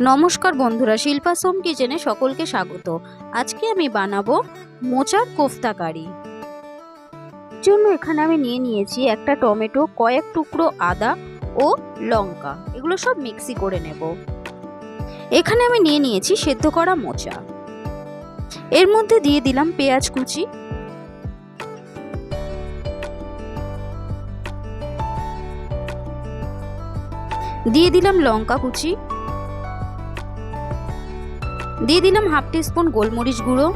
নমস্কার বন্ধুরা, শিল্পাস হোম কিচেনে সকলকে স্বাগত। আজকে আমি বানাবো মোচার কোফতা কারি। জন্য এখানে আমি নিয়েছি একটা টমেটো, কয়েক টুকরো আদা ও লঙ্কা, এগুলো সব মিক্সি করে নেব। এখানে আমি নিয়েছি সেদ্ধ করা মোচা। এর মধ্যে দিয়ে দিলাম পেঁয়াজ কুচি, দিয়ে দিলাম লঙ্কা কুচি, দিয়ে দিলাম হাফ টিস্পুন গোলমরিচ গুঁড়ো,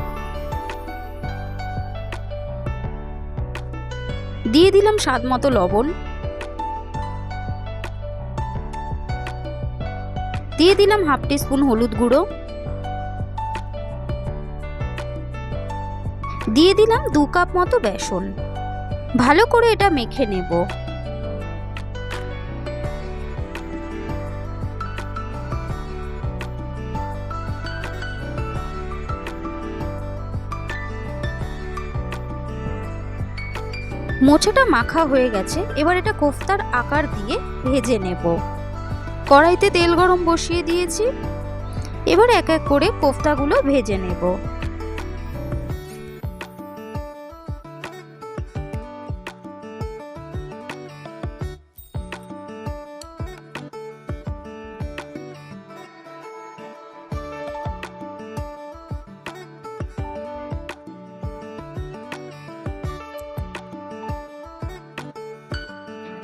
দিয়ে দিলাম স্বাদ মতো লবণ, দিয়ে দিলাম হাফ টিস্পুন হলুদ গুঁড়ো, দিয়ে দিলাম 2 কাপ মতো বেসন। ভালো করে এটা মেখে নেব। মোচাটা মাখা হয়ে গেছে, এবার এটা কোফতার আকার দিয়ে ভেজে নেব। কড়াইতে তেল গরম বসিয়ে দিয়েছি, এবার এক এক করে কোফতাগুলো ভেজে নেব।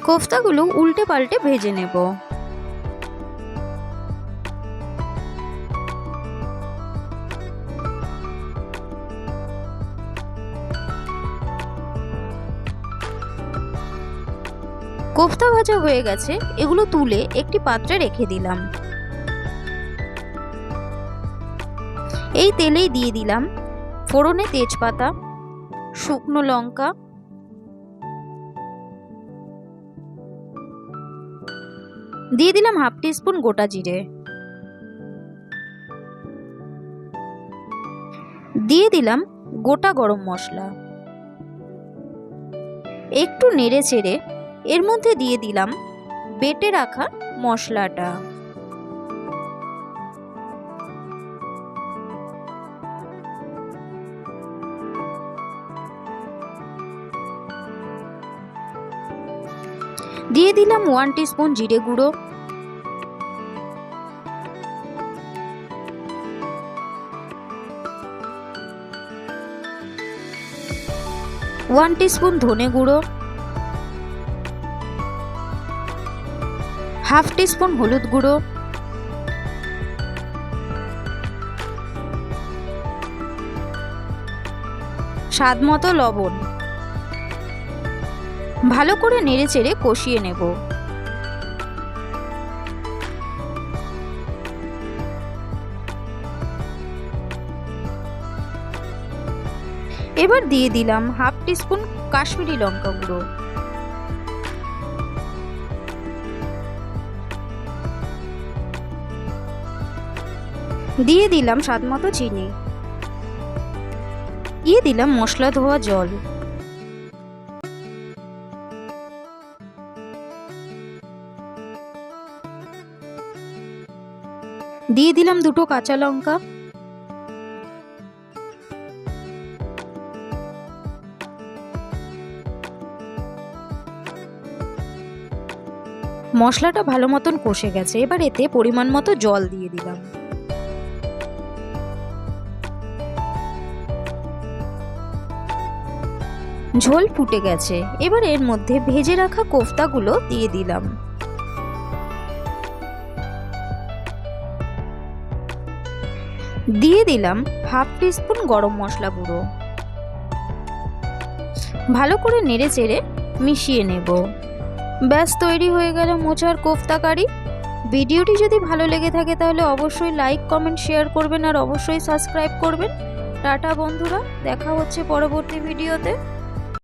কোফতাগুলো উল্টে পাল্টে ভেজে নেব। কোফতা ভাজা হয়ে গেছে, এগুলো তুলে একটি পাত্রে রেখে দিলাম। এই তেলেই দিয়ে দিলাম ফোড়নে তেজপাতা, শুকনো লঙ্কা, দিয়ে দিলাম হাফ টিস্পুন গোটা জিরে, দিয়ে দিলাম গোটা গরম মশলা। একটু নেড়ে চেড়ে এর মধ্যে দিয়ে দিলাম বেটে রাখা মশলাটা। দিয়ে দিলাম 1 টিস্পুন জিরে গুঁড়ো, ওয়ান টিস্পুন ধনে গুঁড়ো, হাফ টিস্পুন হলুদ গুঁড়ো, স্বাদ মতো লবণ। ভালো করে নেড়ে চেড়ে কষিয়ে নেব। এবার দিয়ে দিলাম হাফ টিস্পুন কাশ্মীরি লঙ্কা গুঁড়ো, দিয়ে দিলাম স্বাদ মতো চিনি, দিয়ে দিলাম মশলা ধোয়া জল, দিয়ে দিলাম 2টো কাঁচা লঙ্কা, মশলাটা ভালো মতন কষে গেছে, এবার এতে পরিমাণ মতো জল দিয়ে দিলাম। ঝোল ফুটে গেছে, এবার এর মধ্যে ভেজে রাখা কোফতাগুলো দিয়ে দিলাম। দিয়ে দিলাম হাফ টিস্পুন গরম মশলা গুঁড়ো। ভালো করে নেড়ে চেড়ে মিশিয়ে নেব। ব্যাস তৈরি হয়ে গেল মোচার কোফতা কারি। ভিডিওটি যদি ভালো লেগে থাকে তাহলে অবশ্যই লাইক, কমেন্ট, শেয়ার করবেন আর অবশ্যই সাবস্ক্রাইব করবেন। টাটা বন্ধুরা, দেখা হচ্ছে পরবর্তী ভিডিওতে।